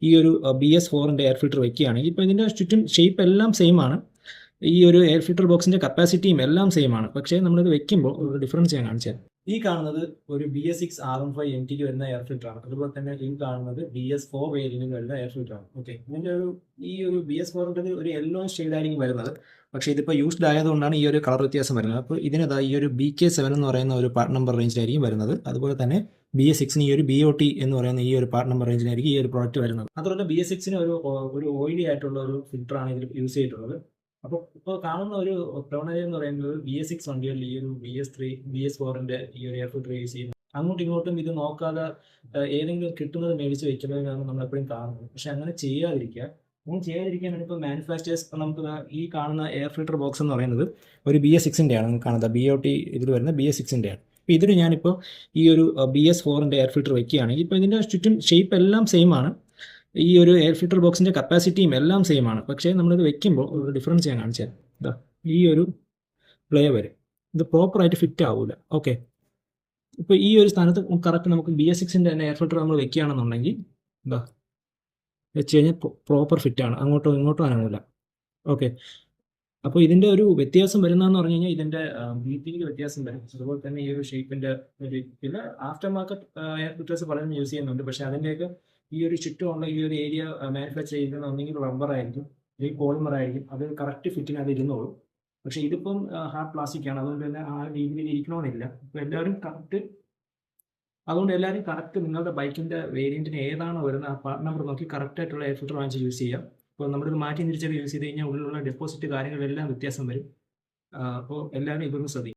ഈ ഒരു BS4ൻ്റെ air filter വെക്കുകയാണെങ്കിൽ ഇപ്പോൾ ഇതിൻ്റെ ചുറ്റും ഷേപ്പ് എല്ലാം സെയിം ആണ്. ഈ ഒരു എയർ ഫിൽറ്റർ ബോക്സിൻ്റെ കപ്പാസിറ്റിയും എല്ലാം സെയിം ആണ്. പക്ഷേ നമ്മളിത് വെക്കുമ്പോൾ ഒരു ഡിഫറൻസ് ഞാൻ കാണിച്ചു തരാം. ഈ കാണുന്നത് ഒരു BS6 RM5 MTക്ക് വരുന്ന എയർ ഫിൽറ്ററാണ്. അതുപോലെ തന്നെ ഈ കാണുന്നത് BS4 വേരിയന്റിൽ വരുന്ന എയർ ഫിൽറ്ററാണ്. ഓക്കെ, ഇതിൻ്റെ ഈ ഒരു BS4ൻ്റെ ഒരു യെല്ലോ ഷെയ്ഡായിരിക്കും വരുന്നത്. പക്ഷേ ഇതിപ്പോൾ യൂസ്ഡ് ആയതുകൊണ്ടാണ് ഈ ഒരു കളർ വ്യത്യാസം വരുന്നത്. അപ്പോൾ ഇതിനതാ ഈ ഒരു BK7 എന്ന് പറയുന്ന ഒരു പാർട്ട് നമ്പർ റേഞ്ചിലായിരിക്കും വരുന്നത്. അതുപോലെ തന്നെ BS6ന് ഈ ഒരു BOT എന്ന് പറയുന്ന ഈ ഒരു പാർട്ട് നമ്പർ റേഞ്ചിലായിരിക്കും ഈ ഒരു പ്രോഡക്റ്റ് വരുന്നത്. അതുപോലെ BS6ന് ഒരു ഓയിലി ആയിട്ടുള്ള ഒരു ഫിൽറ്ററാണ് ഇതിൽ യൂസ് ചെയ്തിട്ടുള്ളത്. അപ്പോൾ ഇപ്പോൾ കാണുന്ന ഒരു പ്രവണത എന്ന് പറയുന്നത് BS6 വണ്ടികളിൽ ഈ ഒരു BS3 BS4ൻ്റെ ഈ ഒരു എയർ ഫിൽറ്റർ യൂസ് ചെയ്യുന്നത് അങ്ങോട്ടും ഇങ്ങോട്ടും ഇത് നോക്കാതെ ഏതെങ്കിലും കിട്ടുന്നത് മേടിച്ച് വെക്കുന്നതിനാണ് നമ്മൾ എപ്പോഴും കാണുന്നത്. പക്ഷെ അങ്ങനെ ചെയ്യാതിരിക്കാനാണ് ഇപ്പോൾ മാനുഫാക്ചേഴ്സ് നമുക്ക് ഈ കാണുന്ന എയർ ഫിൽറ്റർ ബോക്സ് എന്ന് പറയുന്നത് ഒരു BS6ൻ്റെ ആണ് കാണുന്നത്. BOT ഇതിൽ വരുന്ന BS6ൻ്റെ ആണ്. അപ്പോൾ ഇതിൽ ഞാനിപ്പോൾ ഈ ഒരു BS4ൻ്റെ എയർ ഫിൽറ്റർ വെക്കുകയാണെങ്കിൽ ഇപ്പോൾ ഇതിൻ്റെ ചുറ്റും ഷേപ്പ് എല്ലാം സെയിം ആണ്. ഈ ഒരു എയർ ഫിൽറ്റർ ബോക്സിൻ്റെ കപ്പാസിറ്റിയും എല്ലാം സെയിം ആണ്. പക്ഷേ നമ്മളിത് വെക്കുമ്പോൾ ഒരു ഡിഫറൻസ് ഞാൻ കാണിച്ചു തരാം. ഇതാ ഈ ഒരു പ്ലേ വരും, ഇത് പ്രോപ്പറായിട്ട് ഫിറ്റ് ആവില്ല. ഓക്കെ, ഇപ്പോൾ ഈ ഒരു സ്ഥാനത്ത് കറക്റ്റ് നമുക്ക് BS6ൻ്റെ തന്നെ എയർ ഫിൽറ്റർ നമ്മൾ വെക്കുകയാണെന്നുണ്ടെങ്കിൽ എന്താ വെച്ച് കഴിഞ്ഞാൽ പ്രോപ്പർ ഫിറ്റാണ്, അങ്ങോട്ടോ ഇങ്ങോട്ടോ അനങ്ങില്ല. ഓക്കെ, അപ്പോൾ ഇതിൻ്റെ ഒരു വ്യത്യാസം വരുന്നതെന്ന് പറഞ്ഞു കഴിഞ്ഞാൽ ഇതിൻ്റെ ബ്രീത്തിങ് വ്യത്യാസം വരും. അതുപോലെ തന്നെ ഈ ഒരു ഷേപ്പിൻ്റെ ഒരു പിന്നെ ആഫ്റ്റർ മാർക്കറ്റ് എയർ ഫിൽറ്റേഴ്സ് പലരും യൂസ് ചെയ്യുന്നുണ്ട്. പക്ഷേ അതിൻ്റെയൊക്കെ ഈ ഒരു ചുറ്റുമുള്ള ഈ ഒരു ഏരിയ മാനുഫാക്ചർ ചെയ്യുന്ന ഒന്നെങ്കിൽ റബ്ബർ ആയിരിക്കും, അല്ലെങ്കിൽ പോളിമർ ആയിരിക്കും. അത് കറക്റ്റ് ഫിറ്റിന് അത് ഇരുന്നോളൂ. പക്ഷേ ഇതിപ്പം ഹാർഡ് പ്ലാസ്റ്റിക് ആണ്, അതുകൊണ്ട് തന്നെ ആ രീതിയിൽ ഇരിക്കണമെന്നില്ല. അപ്പോൾ എല്ലാവരും കറക്റ്റ് നിങ്ങളുടെ ബൈക്കിൻ്റെ വേരിയൻറ്റിന് ഏതാണോ വരുന്നത് ആ പാർട്ട് നമ്പർ നോക്കി കറക്റ്റായിട്ടുള്ള എയർ ഫിൽറ്റർ വാങ്ങിച്ച് യൂസ് ചെയ്യാം. അപ്പോൾ നമ്മളിത് മാറ്റി തിരിച്ചൊക്കെ യൂസ് ചെയ്ത് കഴിഞ്ഞാൽ ഉള്ളിലുള്ള ഡെപ്പോസിറ്റ് കാര്യങ്ങളെല്ലാം വ്യത്യാസം വരും. അപ്പോൾ എല്ലാവരും ഇതൊന്ന് ശ്രദ്ധിക്കും.